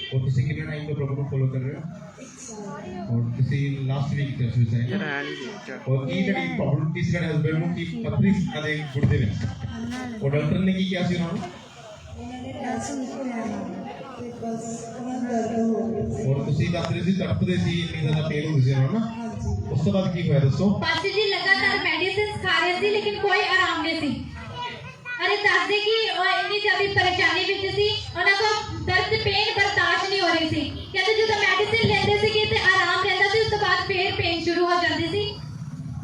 और ਤੁਸੀਂ ਕਿੰਨਾ ਟਾਈਮ ਤੋਂ ਪ੍ਰਭੂ ਨੂੰ ਫੋਲੋ ਕਰ ਰਹੇ ਹੋ और ਤੁਸੀਂ ਲਾਸਟ ਵੀਕ ਤੇ ਸੁਸਾਈਡ और ਕੀ ਜਿਹੜੀ ਪ੍ਰੋਬਲਮ ਸੀ ਸਾਡੇ ਹਸਬੰਡ ਨੂੰ ਕੀ ਪਤਰੀ ਸਾਡੇ ਗੁਰਦੇ ਵਿੱਚ ਉਹ ਡਾਕਟਰ ਨੇ ਕੀ ਕਿਹਾ ਸੀ ਉਹਨਾਂ ਨੂੰ और ਤੁਸੀਂ ਦੱਸ ਰਹੇ ਸੀ ਤੜਪਦੇ ਸੀ ਇੰਨੀ ਜ਼ਿਆਦਾ ਪੇਨ ਹੁੰਦੀ ਸੀ ਉਹਨਾਂ ਨੂੰ ਉਸ ਤੋਂ ਬਾਅਦ ਕੀ ਹੋਇਆ ਦੱਸੋ ਪਾਸਟਰ ਜੀ ਲਗਾਤਾਰ ਮੈਡੀਸਿਨਸ ਖਾ ਰਹੇ ਸੀ ਲੇਕਿਨ ਕੋਈ ਆਰਾਮ ਨਹੀਂ ਸੀ अरे ਦੱਸਦੇ ਕਿ ਉਹ ਇੰਨੀ ਜ਼ਿਆਦਾ ਪਰੇਸ਼ਾਨੀ ਵਿੱਚ ਸੀ ਉਹਨਾਂ ਕੋਲ ਦਰਦ ਪੇਨ ਬਰਦਾਸ਼ਤ ਨਹੀਂ ਹੋ ਰਹੀ ਸੀ ਕਹਿੰਦੇ ਜਦੋਂ ਮੈਡੀਸਿਨ ਲੈਂਦੇ ਸੀ ਕਿ ਤੇ ਆਰਾਮ ਰਹਿੰਦਾ ਸੀ ਉਸ ਤੋਂ ਬਾਅਦ ਫੇਰ ਪੇਨ ਸ਼ੁਰੂ ਹੋ ਜਾਂਦੀ ਸੀ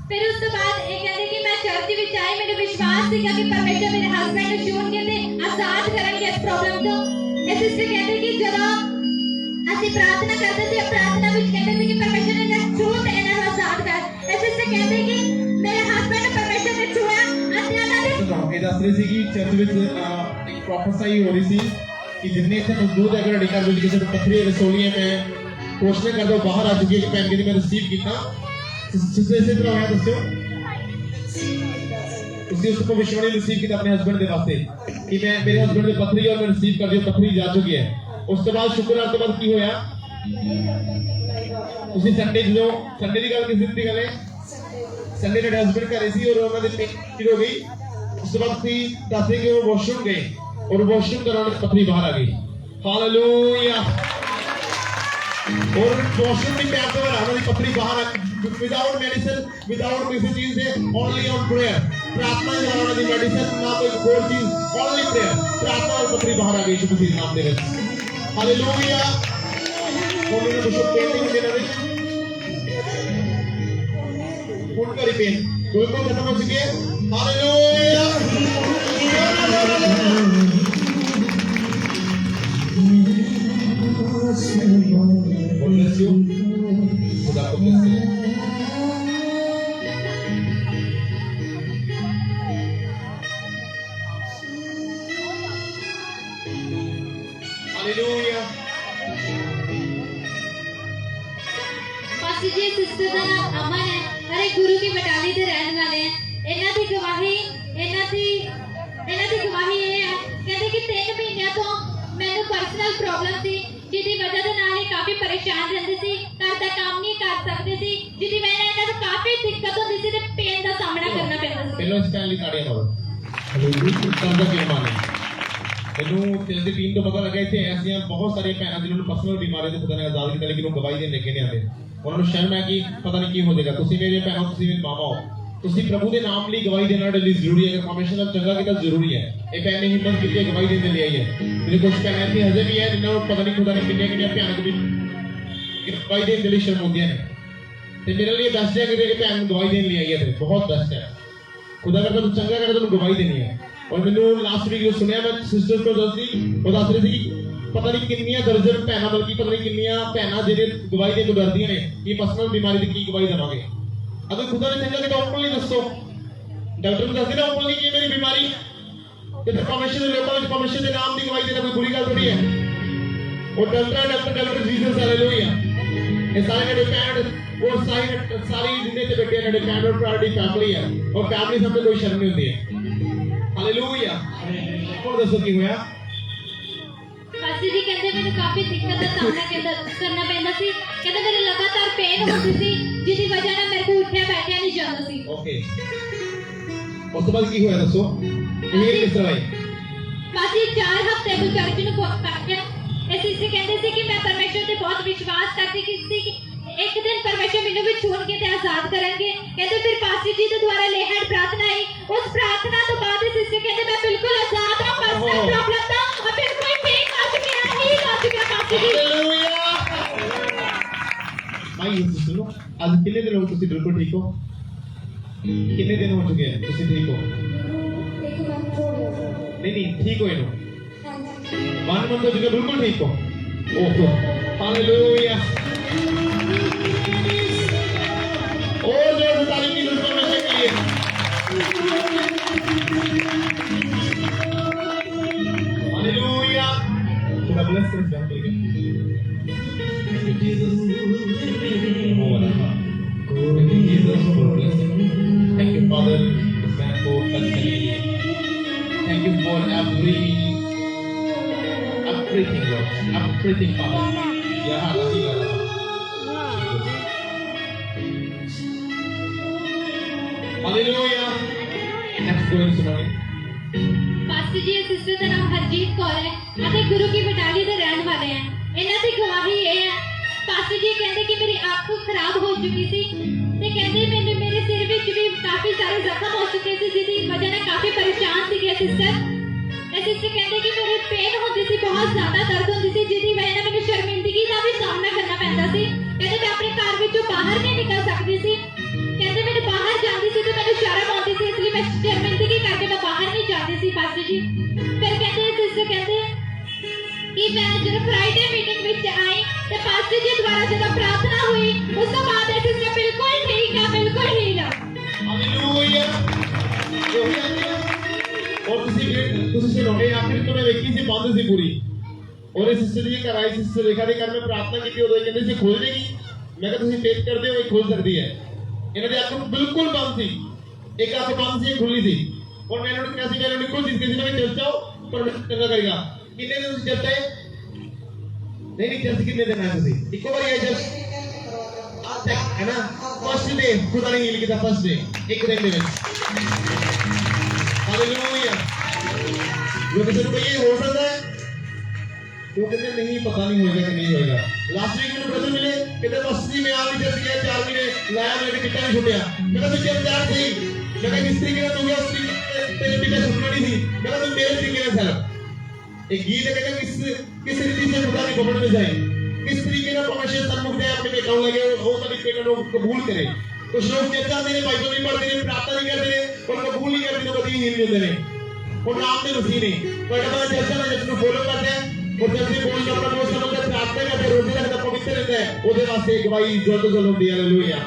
ਫਿਰ ਉਸ ਤੋਂ ਬਾਅਦ ਇਹ ਕਹਿੰਦੇ ਕਿ ਮੈਂ ਚਰਚ ਵਿੱਚ ਆਈ ਮੈਨੂੰ ਵਿਸ਼ਵਾਸ ਸੀਗਾ ਕਿ ਪਰਮੇਸ਼ਰ ਮੇਰੇ ਹਸਬੰਡ ਨੂੰ ਚੁਣ ਕੇ ਤੇ ਆਜ਼ਾਦ ਕਰਨਗੇ ਇਸ ਪ੍ਰੋਬਲਮ ਤੋਂ ਇਹ ਸਿਸਟਰ ਕਹਿੰਦੇ ਕਿ ਜਦੋਂ ਅਸੀਂ ਪ੍ਰਾਰਥਨਾ ਕਰਦੇ ਸੀ ਪ੍ਰਾਰਥਨਾ ਵਿੱਚ ਕਹਿੰਦੇ ਸੀ ਕਿ ਪਰਮੇਸ਼ਰ ਨੇ ਚੁਣ ਤੇ ਇਹਨਾਂ ਨੂੰ ਆਜ਼ਾਦ ਕਰ ਇਹ ਸਿਸਟਰ ਕਹਿੰਦੇ ਕਿ ਮੇਰੇ ਹਸਬੰਡ ਨੂੰ ਪਰਮੇਸ਼ਰ ਨੇ ਚੁਣਿਆ ਅਸੀਂ ਉਹਨਾਂ ਦੇ ਇਹ ਦੱਸ ਰਹੇ ਸੀ ਕਿ ਚਰਚ ਵਿੱਚ ਇੱਕ ਪ੍ਰੋਫੈਸਾਈ ਹੋ ਰਹੀ ਸੀ ਕਿ ਜਿੰਨੇ ਇੱਥੇ ਮਜ਼ਦੂਰ ਹੈਗੇ ਤੁਹਾਡੇ ਘਰ ਵਿੱਚ ਕਿਸੇ ਨੂੰ ਪੱਥਰੀ ਰਸੋਲੀਆਂ ਮੈਂ ਕੋਸ਼ਿਸ਼ ਕਰਦਾ ਬਾਹਰ ਆ ਚੁੱਕੀ ਹੈ ਕਿ ਭੈਣ ਜੀ ਮੈਂ ਰਿਸੀਵ ਕੀਤਾ ਤੁਸੀਂ ਇਸੇ ਤਰ੍ਹਾਂ ਹੋਇਆ ਦੱਸਿਓ ਤੁਸੀਂ ਉਸ ਤੋਂ ਵਿਸ਼ਵਾਸ ਰਿਸੀਵ ਕੀਤਾ ਆਪਣੇ ਹਸਬੰਡ ਦੇ ਵਾਸਤੇ ਕਿ ਮੈਂ ਮੇਰੇ ਹਸਬੰਡ ਦੇ ਪੱਥਰੀ ਔਰ ਮੈਂ ਰਿਸੀਵ ਕਰ ਦਿਓ ਪੱਥਰੀ ਜਾ ਚੁੱਕੀ ਹੈ ਉਸ ਤੋਂ ਬਾਅਦ ਸ਼ੁਕਰਵਾਰ ਤੋਂ ਬਾਅਦ ਕੀ ਹੋਇਆ ਤੁਸੀਂ ਸੰਡੇ ਦੀ ਗੱਲ ਕਿਸ ਦਿਨ ਦੀ ਗੱਲ ਹੈ ਸੰਡੇ ਦੇ ਹਸਬੰਡ ਘਰੇ ਸੀ ਔਰ ਉਹਨਾਂ ਦੇ ਪੇਟ ਹੋ ਗਈ ਉਸ ਤੋਂ ਬਾਅਦ ਤੁਸੀਂ ਦੱਸਦੇ ਕਿ ਉਹ ਵਾਸ਼ਰੂਮ ਗਏ और वॉशरूम कराने से पथरी बाहर आ गई हालेलुया और वॉशरूम में पैर से बाहर आने पथरी बाहर आ गई विदाउट मेडिसिन विदाउट किसी चीज से ओनली ऑन प्रेयर प्रार्थना से आने वाली मेडिसिन ना कोई और चीज ओनली प्रेयर प्रार्थना और पथरी बाहर आ गई यीशु मसीह नाम दे विच हालेलुया और मैंने कुछ पेन देना नहीं कौन करी पेन कोई को खत्म हो चुकी है हालेलुया God bless you. खुदा को bless you. Hallelujah. Pastor ji sister का नाम अमन है अरे गुरु की बटाली ਦੇ ਰਹਿਣ ਵਾਲੇ हैं ਇਹਨਾਂ ਦੀ ਗਵਾਹੀ ਇਹ ਹੈ ਕਹਿੰਦੇ ਕਿ 3 ਮਹੀਨਿਆਂ ਤੋਂ ਮੈਨੂੰ ਪਰਸਨਲ ਪ੍ਰੋਬਲਮ ਸੀ ਜਿਹਦੀ ਵਜ੍ਹਾ ਦੇ ਨਾਲ ਇਹ ਕਾਫੀ ਪਰੇਸ਼ਾਨ ਰਹਿੰਦੇ ਸੀ ਘਰ ਦਾ ਕੰਮ ਨਹੀਂ ਕਰ ਸਕਦੇ ਸੀ ਜਿਹਦੀ ਵਜ੍ਹਾ ਨਾਲ ਇਹਨਾਂ ਨੂੰ ਕਾਫੀ ਦਿੱਕਤ ਹੁੰਦੀ ਸੀ ਤੇ ਪੇਨ ਦਾ ਸਾਹਮਣਾ ਕਰਨਾ ਪੈਂਦਾ ਸੀ ਪਹਿਲਾਂ ਸਟੈਨਲੀ ਤਾੜੀਆਂ ਮਾਰੋ ਹਾਲੇਲੂਇਆ ਕਰਦਾ ਕੀ ਮਾਨੇ ਇਹਨੂੰ ਤਿਲ ਦੀ ਟੀਮ ਤੋਂ ਪਤਾ ਲੱਗਾ ਇੱਥੇ ਐਸੀਆਂ ਬਹੁਤ ਸਾਰੀਆਂ ਭੈਣਾਂ ਜਿਨ੍ਹਾਂ ਨੂੰ ਪਰਸਨਲ ਬਿਮਾਰੀ ਦੇ ਖੁਦਾ ਨੇ ਆਜ਼ਾਦ ਕੀਤਾ ਲੇਕਿਨ ਉਹ ਗਵਾਹੀ ਦੇਣ ਲੱਗੇ ਨਹੀਂ ਆਉਂਦੇ ਉਹਨਾਂ ਨੂੰ ਸ਼ਰਮ ਹੈ ਕਿ ਪਤਾ ਨਹੀਂ ਕੀ ਹੋ ਜਾਏਗਾ ਤੁਸੀਂ ਮੇਰੇ ਭੈਣੋ ਤੁਸੀਂ ਮੇਰੇ ਮਾਮਾ ਹੋ ਤੁਸੀਂ ਪ੍ਰਭੂ ਦੇ ਨਾਮ ਲਈ ਗਵਾਹੀ ਦੇਣਾ ਡੇਲੀ ਜ਼ਰੂਰੀ ਹੈ ਪਰਮੇਸ਼ਰ ਦਾ ਚੰਗਾ ਕੀਤਾ ਜ਼ਰੂਰੀ ਹੈ ਇਹ ਭੈਣ ਨੇ ਹਿੰਮਤ ਕੀਤੀ ਹੈ ਗਵਾਹੀ ਦੇਣ ਦੇ ਲਈ ਆਈ ਹੈ ਮੇਰੇ ਕੁਝ ਭੈਣਾਂ ਇੱਥੇ ਹਜੇ ਵੀ ਹੈ ਜਿਨ੍ਹਾਂ ਨੂੰ ਪਤਾ ਨਹੀਂ ਖੁਦਾ ਨੇ ਕਿੰਨੀਆਂ ਭਿਆਨਕ ਵੀ ਗਵਾਹੀ ਦੇਣ ਦੇ ਲਈ ਸ਼ਰਮਾਉਂਦੀਆਂ ਨੇ ਤੇ ਮੇਰੇ ਲਈ ਬੈਸਟ ਹੈ ਕਿ ਭੈਣ ਨੂੰ ਗਵਾਹੀ ਦੇਣ ਲਈ ਆਈ ਹੈ ਤੇ ਬਹੁਤ ਬੈਸਟ ਹੈ ਖੁਦਾ ਕਰਦਾ ਤੂੰ ਚੰਗਾ ਕਰਦਾ ਤੈਨੂੰ ਗਵਾਹੀ ਦੇਣੀ ਹੈ ਔਰ ਮੈਨੂੰ ਲਾਸਟ ਵੀਕ ਜੋ ਸੁਣਿਆ ਮੈਂ ਸਿਸਟਰ ਤੋਂ ਦੱਸਦੀ ਉਹ ਦੱਸ ਰਹੀ ਸੀ ਪਤਾ ਨਹੀਂ ਕਿੰਨੀਆਂ ਦਰਜਨ ਭੈਣਾਂ ਬਲਕਿ ਪਤਾ ਨਹੀਂ ਕਿੰਨੀਆਂ ਭੈਣਾਂ ਜਿਹੜੇ ਗਵਾਹੀ ਦੇਣ ਤੋਂ ਡਰਦੀਆਂ ਨੇ ਕਿ ਪਰਸਨਲ ਬਿਮਾਰੀ ਦੀ ਕੀ ਗਵਾਹੀ ਦੇਵਾਂਗੇ अगर खुदा ने चंगा कि ओपनली दसो डॉक्टर ने दस देना ओपनली कि मेरी बीमारी कि परमेश्वर के लोगों में परमेश्वर के नाम की गवाही देना कोई बुरी गल थोड़ी है और डॉक्टर जीसस हालेलुया ये सारे ने डिपेंड और सारी जिंदगी से बैठे हैं डिपेंड और प्रायोरिटी फैमिली है और फैमिली सब में कोई शर्म नहीं होती है हालेलुया और दसो की होया ਪਾਸਟਰ ਜੀ ਕਹਿੰਦੇ ਮੈਨੂੰ ਕਾਫੀ ਦਿੱਕਤ ਦਾ ਸਾਹਮਣਾ ਕਰਨਾ ਪੈਂਦਾ ਸੀ ਕਹਿੰਦੇ ਮੇਰੇ ਲਗਾਤਾਰ ਪੇਨ ਹੁੰਦੀ ਸੀ ਜਿਹਦੀ ਵਜ੍ਹਾ ਨਾਲ ਮੇਰੇ ਕੋਲ ਉੱਠਿਆ ਬੈਠਿਆ ਨਹੀਂ ਜਾਂਦਾ ਸੀ ਓਕੇ ਉਸ ਤੋਂ ਬਾਅਦ ਕੀ ਹੋਇਆ ਦੱਸੋ ਇਹ ਕਿਸ ਤਰ੍ਹਾਂ ਹੈ ਪਾਸਟਰ 4 ਹਫ਼ਤੇ ਤੋਂ ਚਰਚ ਨੂੰ ਪਹੁੰਚਿਆ ਇਸ ਇਸੇ ਕਹਿੰਦੇ ਸੀ ਕਿ ਮੈਂ ਪਰਮੇਸ਼ਰ ਤੇ ਬਹੁਤ ਵਿਸ਼ਵਾਸ ਕਰਦੀ ਸੀ ਕਿ ਇੱਕ ਦਿਨ ਪਰਮੇਸ਼ਰ ਮੈਨੂੰ ਵੀ ਚੁਣ ਕੇ ਤੇ ਆਜ਼ਾਦ ਕਰਨਗੇ ਕਹਿੰਦੇ ਫਿਰ ਪਾਸਟਰ ਜੀ ਦੇ ਦੁਆਰਾ ਲੇਹੜ ਪ੍ਰਾਰਥਨਾ ਆਈ ਉਸ ਪ੍ਰਾਰਥਨਾ ਤੋਂ ਬਾਅਦ ਇਸ ਇਸੇ ਕਹਿੰਦੇ ਮੈਂ ਬਿਲਕੁਲ ਆਜ਼ਾਦ ਹਾਂ ਪਰਸਨਲ ਪ੍ਰੋਬਲਮ ਦਾ और फिर कोई ठीक आ चुका है ठीक आ चुका पास्टर जी हालेलुया भाई सुनो आज कितने दिन हो तुसी बिल्कुल ठीक हो कितने दिन हो चुके हैं तुसी ठीक हो नहीं ठीक हो इनो 1 मंथ हो चुके बिल्कुल ठीक हो ओहो हालेलुया और जो तारीफ की दुनिया में से हालेलुया खुदा ब्लेस कर जाते हैं Thank you, Father, for touching me. Thank you for every everything, Lord. Everything, Father. Yeah, nothing else. Hallelujah. Next going to morning. Pastor ਜੀ ਇਹ ਸਿਸਟਰ ਦਾ ਨਾਮ ਹਰਜੀਤ ਕੌਰ ਹੈ ਅਤੇ ਗੁਰੂ ਕੀ ਬਟਾਲੀ ਦੇ ਰਹਿਣ ਵਾਲੇ ਹੈ। ਇਹਨਾਂ ਦੀ ਗਵਾਹੀ ਇਹ ਹੈ, ਪਾਸਟਰ ਜੀ ਕਹਿੰਦੇ ਕਿ ਮੇਰੀ ਅੱਖ ਖਰਾਬ ਹੋ ਚੁੱਕੀ ਸੀ ਤੇ ਕਹਿੰਦੇ ਮੈਨੂੰ ਮੇਰੇ ਸਿਰ ਵਿੱਚ ਵੀ ਕਾਫੀ ਸਾਰੇ ਜ਼ਖਮ ਹੋ ਚੁੱਕੇ ਸੀ ਜਿਹਦੀ ਵਜ੍ਹਾ ਨਾਲ ਕਾਫੀ ਪਰੇਸ਼ਾਨ ਸੀ ਇਹ ਸਿਸਟਰ ਕਹਿੰਦੇ ਕਿ ਮੇਰੇ ਪੇਨ ਹੁੰਦੀ ਸੀ, ਬਹੁਤ ਜ਼ਿਆਦਾ ਦਰਦ ਹੁੰਦੀ ਸੀ ਜਿਹਦੀ ਵਜ੍ਹਾ ਨਾਲ ਮੈਨੂੰ ਸ਼ਰਮਿੰਦਗੀ ਦਾ ਵੀ ਸਾਹਮਣਾ ਕਰਨਾ ਪੈਂਦਾ ਸੀ। ਕਹਿੰਦੇ ਮੈਂ ਆਪਣੇ ਘਰ ਵਿੱਚੋਂ ਬਾਹਰ ਨਹੀਂ ਨਿਕਲ ਸਕਦੀ ਸੀ। ਕਹਿੰਦੇ ਮੈਨੂੰ ਬਾਹਰ ਜਾਂਦੀ ਸੀ ਤੇ ਮੈਨੂੰ ਸ਼ਰਮ ਆਉਂਦੀ ਸੀ, ਇਸ ਲਈ ਮੈਂ ਸ਼ਰਮਿੰਦਗੀ ਕਰਕੇ ਮੈਂ ਬਾਹਰ ਨਹੀਂ ਜਾਂਦੀ ਸੀ ਪਾਸਟਰ ਜੀ। ਫਿਰ ਕਹਿੰਦੇ ਸਿਸਟਰ ਕਹਿੰਦੇ ਕਿ ਮੈਂ ਜਦੋਂ ਫਰਾਈਡੇ ਮੀਟਿੰਗ ਵਿੱਚ ਆਈ ਤੇ ਪਾਸਟਰ ਜੀ ਦੁਆਰਾ ਜਦੋਂ ਪ੍ਰਾਰਥਨਾ ਹੋਈ ਉਸ ਤੋਂ ਬਾਅਦ ਇਹ ਸਿਸਟਰ ਬਿਲਕੁਲ ਠੀਕ ਆ, ਬਿਲਕੁਲ ਠੀਕ ਆ। ਹਾਲੇਲੂਇਆ। और तुसी रोने आखिर तो मैं देखी सी बंद सी पूरी और इस सिस्टर जी घर आई सिस्टर रेखा के घर में प्रार्थना की उदो कहते सी खुल जाएगी। मैं कहा तुसी फेथ करते हो खुल सकती है। इन्हां दी अख बिल्कुल बंद सी, एक अख बंद सी खुली सी और मैं इन्होंने कहा सी मैं इन्होंने कोई चीज किसी ने भी चर्च आओ पर चंगा करेगा। कितने दिन तुसी चर्च आए? नहीं चर्च कितने दिन आए तुसी? इको बार आए चर्च आज तक है ना? फर्स्ट डे खुदा ने हील किया, फर्स्ट डे एक दिन दे विच। हालेलुया। जो किसी को ये हो सकता है तो कहते नहीं पता नहीं होगा कि नहीं होगा। लास्ट वीक में ब्रदर मिले कहते मस्ती में आप इधर गया 4 महीने लाया मैंने कितना नहीं छुटिया। मैं तो जब यार थी मैं कहा किस तरीके से तू गया उस तेरे टिका छुटना नहीं थी। मैं कहा तुम मेरे तरीके से सर एक गीत कहते किस रीति से खुदा की खबर में जाए, किस तरीके से परमेश्वर सन्मुख जाए अपने बेटा लगे वो तभी बेटा लोग कबूल करे। कुछ लोग चर्चा देने बाइबल नहीं पढ़ते ने, प्रार्थना नहीं करते ने और कबूल नहीं करते तो कभी हील नहीं होते ने और नाम में मसीह नहीं पर अपना चर्चा में जिसको फॉलो करते हैं और जब से कोई अपना दोस्त समझ कर प्रार्थना करते रोटी रखता पवित्र रहता है ओदे वास्ते गवाही जल्द होती है। हालेलुया।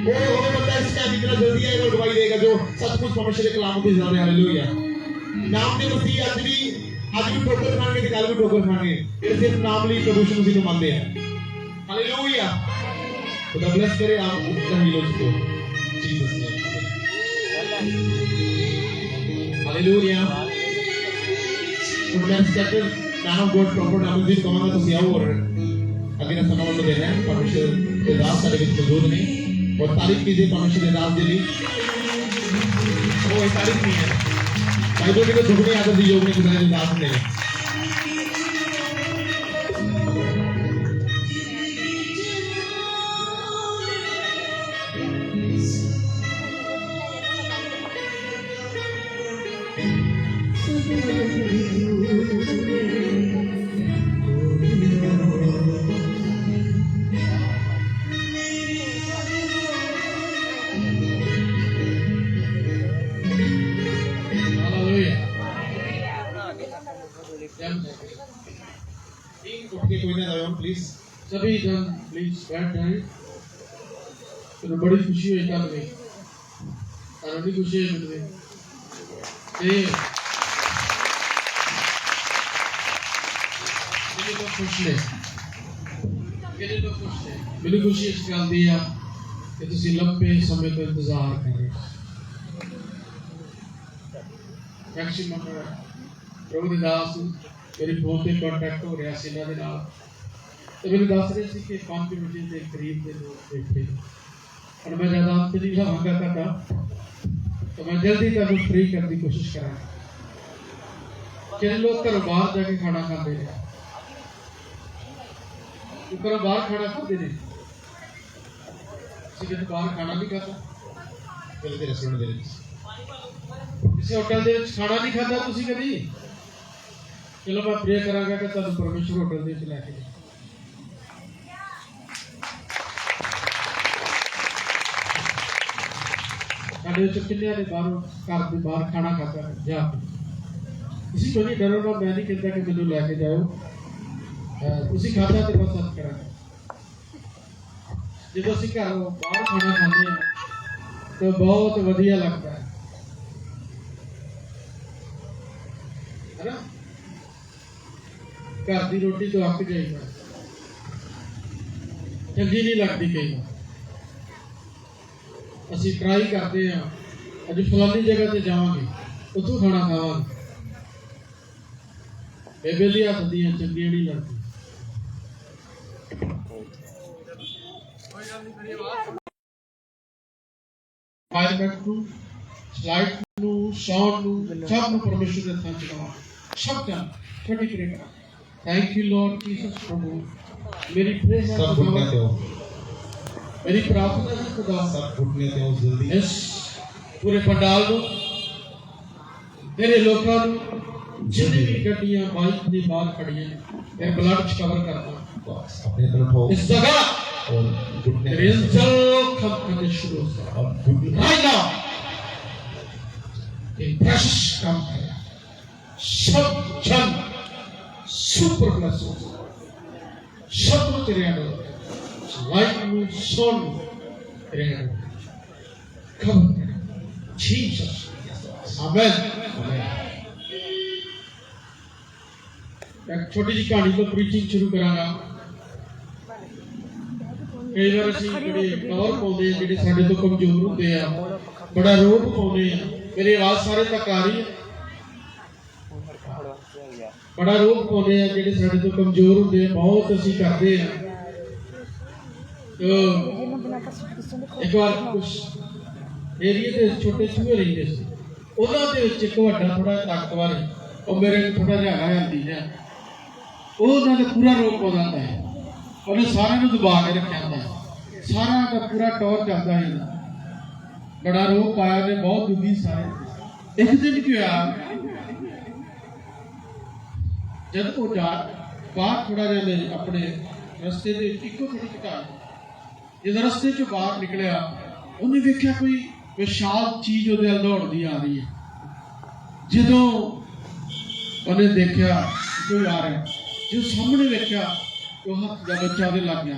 वो हमें पता है इस टाइम इतना जल्दी आएगा और गवाही देगा जो सचमुच परमेश्वर के कलाम के सामने। हालेलुया। नाम में मसीह आज भी ठोकर खाएंगे कल भी ठोकर खाएंगे, ये सिर्फ नाम लिए प्रभु यीशु मसीह को मानते हैं। हालेलुया। खुदा ब्लेस करे आप उत्तम हीलोज को जीसस नेम। हालेलुया। तो मैं chapter man of God proper नाम जी कमांगा तो सियाओ और अगले समय में देना है परमेश्वर के दास सारे विच मौजूद नहीं और तारीफ कीजिए परमेश्वर के दास के लिए। वो तारीफ नहीं है बाइबल के तो दुगनी आदत दी योग ने खुदा के दास ने। सभी जन प्लीज बैठ जाएं। तो बड़ी खुशी हुई कल में और बड़ी खुशी है मुझे ये लोग खुश ने कितने लोग खुश ने बड़ी खुशी इस गल दी है कि तुसी लंबे समय तो इंतजार कर रहे मैक्सिमम प्रभु दास मेरी फोन से कांटेक्ट हो रहा सी इन्हां दे नाल तो मैंने दस रहे थे कि 5 कमेटी के करीब के लोग बैठे और मैं ज़्यादा अंत नहीं रहांगा करता तो मैं जल्दी तुहानूं फ्री करने की कोशिश करांगा। कितने लोग घरों बाहर जाके खाना खाते हैं? घरों बाहर खाना खाते हैं? किसी के बाहर खाना नहीं खाता चलते रेस्टोरेंट दे किसी होटल दे खाना नहीं खाता तुसीं कदी? चलो मैं प्रे करांगा कि तुहानूं परमेश्वर होटल दे लैके जाए। किन्ने ने बाहर घर के बाहर खाना खाता है जा किसी को नहीं डरो ना। मैं नहीं कहता कि मैनू लैके जाओ तुसी खाता तो बस सच करा जो असीं घर बाहर खाना खाते हैं तो बहुत वधिया लगता है ना। घर की रोटी तो अक जाएगा चंगी नहीं लगती कई बार असी ट्राई करते हैं अज फलानी जगह से जावांगे उतों खाना खावांगे ਬੇਬੇ ਦੀ ਹੱਥ ਦੀਆਂ ਚੰਗੀਆਂ ਨਹੀਂ ਲੱਗਦੀਆਂ। ਪਾਇਲਟ ਨੂੰ, ਸਲਾਈਡ ਨੂੰ, ਸਾਊਂਡ ਨੂੰ, ਸਭ ਨੂੰ ਪਰਮੇਸ਼ਰ ਦੇ ਹੱਥਾਂ 'ਚ ਦਵਾ। ਸਭ ਦਾ ਛੋਟੀ ਕਰੇਗਾ। ਥੈਂਕ ਯੂ ਲਾਰਡ ਜੀਸਸ ਪ੍ਰਭੂ। ਮੇਰੀ ਪ੍ਰੇਜ਼ ਹੈ सब घुटने पे हो, मेरी प्रार्थना है खुदा सब घुटने पे हो जल्दी। इस पूरे पंडाल को तेरे लोगों को जितनी भी गड्डियां बाइक ने बाहर खड़ी हैं तेरे ब्लड च कवर करना बस अपने तरफ हो इस जगह और घुटने पे रेंजल खम करने शुरू हो गया। और घुटने राइट नाउ एक प्रेशस काम है सब जन सुपर ब्लेस हो सब तेरे अंदर लाइफ में सोन तेरे अंदर कवर जीसस आमेन। एक छोटी जी कहानी तो प्रीचिंग शुरू करांगा। कई बार ਅਸੀਂ ਜਿਹੜੇ ਟੌਰ ਪਾਉਂਦੇ ਆ ਜਿਹੜੇ ਸਾਡੇ ਤੋਂ ਕਮਜ਼ੋਰ ਹੁੰਦੇ ਆ ਬੜਾ ਰੋਬ ਪਾਉਂਦੇ ਆ। ਮੇਰੀ ਆਵਾਜ਼ ਸਾਰੇ ਤੱਕ ਆ ਰਹੀ ਹੈ? ਬੜਾ ਰੋਬ ਪਾਉਂਦੇ ਆ ਜਿਹੜੇ ਸਾਡੇ ਤੋਂ ਕਮਜ਼ੋਰ ਹੁੰਦੇ ਆ। ਬਹੁਤ ਅਸੀਂ ਕਰਦੇ ਆ। ਇੱਕ ਵਾਰ ਕੁਝ ਏਰੀਏ ਦੇ ਛੋਟੇ ਚੂਹੇ ਰਹਿੰਦੇ ਸੀ। ਉਹਨਾਂ ਦੇ ਵਿੱਚ ਇੱਕ ਵੱਡਾ ਥੋੜਾ ਤਾਕਤਵਰ ਉਹ ਮੇਰੇ ਥੋੜਾ ਜਿਹਾ ਆਂਦੀ ਹੈ। ਉਹ ਉਹਨਾਂ ਦਾ ਪੂਰਾ ਰੋਕ ਪਾਉਂਦਾ ਹੈ। ਉਹਨੇ ਸਾਰਿਆਂ ਨੂੰ ਦਬਾ ਕੇ ਰੱਖਿਆ ਹੁੰਦਾ ਹੈ। ਸਾਰਾ ਦਾ ਪੂਰਾ ਟੌਰ ਚੱਲਦਾ ਹੈ। ਬੜਾ ਰੋਕ ਪਾਇਆ ਨੇ ਬਹੁਤ ਦੁਖੀ ਸਾਰੇ। ਇੱਕ ਦਿਨ ਕੀ ਹੋਇਆ ਜਦ ਉਹ ਜਾ ਬਾਹਰ ਥੋੜਾ ਜਿਹਾ ਮੇਰੇ ਆਪਣੇ ਰਸਤੇ ਦੇ ਇੱਕੋ ਥੋੜੀ ਘਟਾ ਜਦੋਂ ਰਸਤੇ ਚੋਂ ਬਾਹਰ ਨਿਕਲਿਆ ਉਹਨੇ ਵੇਖਿਆ ਕੋਈ ਵਿਸ਼ਾਲ ਚੀਜ਼ ਉਹਦੇ ਵੱਲ ਦੌੜਦੀ ਆ ਰਹੀ ਹੈ। ਜਦੋਂ ਉਹਨੇ ਦੇਖਿਆ ਕੋਈ ਆ ਰਿਹਾ जो सामने देखा वो हाथ का बच्चा ਉਹਦੇ ਲੱਗ ਗਿਆ।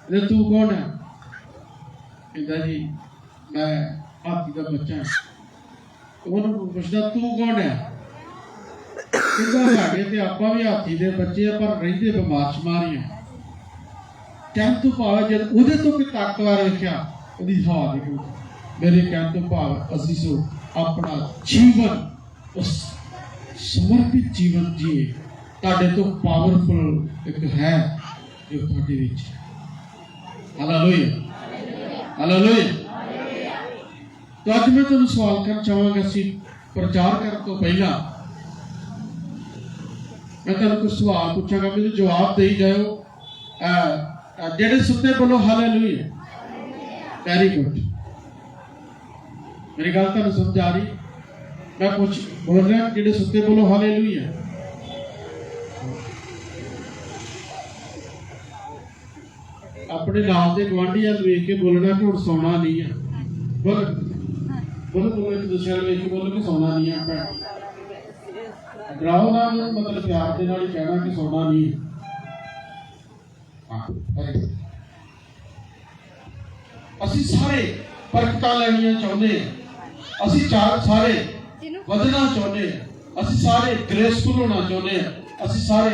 ਇਹ ਤੂੰ ਕੌਣ ਹੈ? ਕਹਿੰਦਾ ਜੀ ਮੈਂ ਹਾਥੀ ਦਾ ਬੱਚਾ ਹਾਂ। ਉਹਨੂੰ ਪੁੱਛਦਾ ਤੂੰ ਕੌਣ ਹੈ? ਕਹਿੰਦਾ ਸਾਡੇ ਤੇ ਆਪਾਂ ਵੀ ਹਾਥੀ ਦੇ ਬੱਚੇ ਆ ਪਰ ਰਹਿੰਦੇ ਬਿਮਾਰ ਸ਼ਮਾਰ ਹੀ ਆ। ਕਹਿਣ ਤੋਂ ਭਾਵ ਜਦ ਉਹਦੇ ਤੋਂ ਕੋਈ ਤਾਕਤਵਰ ਵੇਖਿਆ ਉਹਦੀ ਹਵਾ ਦੇਖੋ। ਮੇਰੇ ਕਹਿਣ ਤੋਂ ਭਾਵ ਅਸੀਂ ਸੋ ਆਪਣਾ ਜੀਵਨ ਉਸ ਸਮਰਪਿਤ ਜੀਵਨ ਜੀਏ। ਤੁਹਾਡੇ ਤੋਂ ਪਾਵਰਫੁਲ ਇੱਕ ਹੈ ਜੋ ਤੁਹਾਡੇ ਵਿੱਚ ਹਾਲੇਲੂਇਆ ਹਾਲੇਲੂਇਆ। ਤਾਂ ਅੱਜ ਮੈਂ ਤੁਹਾਨੂੰ ਸਵਾਲ ਕਰਨਾ ਚਾਹਾਂਗਾ। ਅਸੀਂ ਪ੍ਰਚਾਰ ਕਰਨ ਤੋਂ ਪਹਿਲਾਂ ਮੈਂ ਤੁਹਾਨੂੰ ਕੁਝ ਸਵਾਲ ਪੁੱਛਾਂਗਾ ਮੈਨੂੰ ਜਵਾਬ ਦੇਈ ਜਾਓ। ਜਿਹੜੇ ਸੁੱਤੇ ਬੋਲੋ ਹਾਲੇਲੂਇਆ। Very good. ਮੇਰੀ ਗੱਲ ਤੁਹਾਨੂੰ ਸਮਝ ਆ ਰਹੀ? ਮੈਂ ਕੁਝ ਬੋਲ ਰਿਹਾ ਜਿਹੜੇ ਸੁੱਤੇ ਬੋਲੋ ਹਾਲੇਲੂਇਆ। अपने नाम के गुआढ़िया वेख के बोलना कि हुण सौना नहीं है। बोल बोलो बोलो एक दूसरे वेख के बोलो कि सौना नहीं है। भैन डराओ ना मतलब प्यार के नाल ही कहना कि सौना नहीं है। असी सारे बरकतां लैणियां चाहुंदे हां। असी सारे वधना चाहुंदे हां। असी सारे ग्रेसफुल होना चाहुंदे हां। असी सारे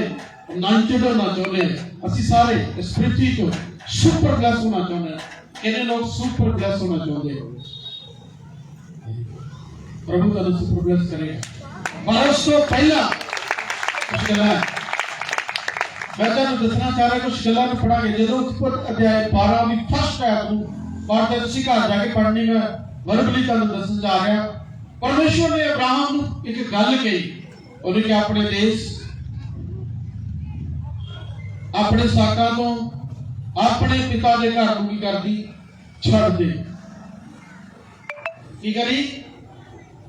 अनॉइंटेड होना चाहुंदे हां। असी सारे इस पृथ्वी को सुपर ब्लेस होना चाहते हैं। कितने लोग सुपर ब्लेस होना चाहते हैं? प्रभु का सुपर ब्लेस करेगा। पर उससे पहला कुछ गल्लां मैं तुहानूं दसना चाह रहा कुछ गल्लां नूं पढ़ांगे। जदों ऊपर अध्याय 12 भी फर्स्ट आयत नूं पढ़दे तुसीं घर जाके पढ़नी मैं वर्बली तुहानूं दस्सण जा रहा। परमेश्वर ने अब्राहम नूं एक गल कही। उन्हें कि अपने देश अपने साकां तो अपने पिता के घर को की कर दी छड़ दे। की करी?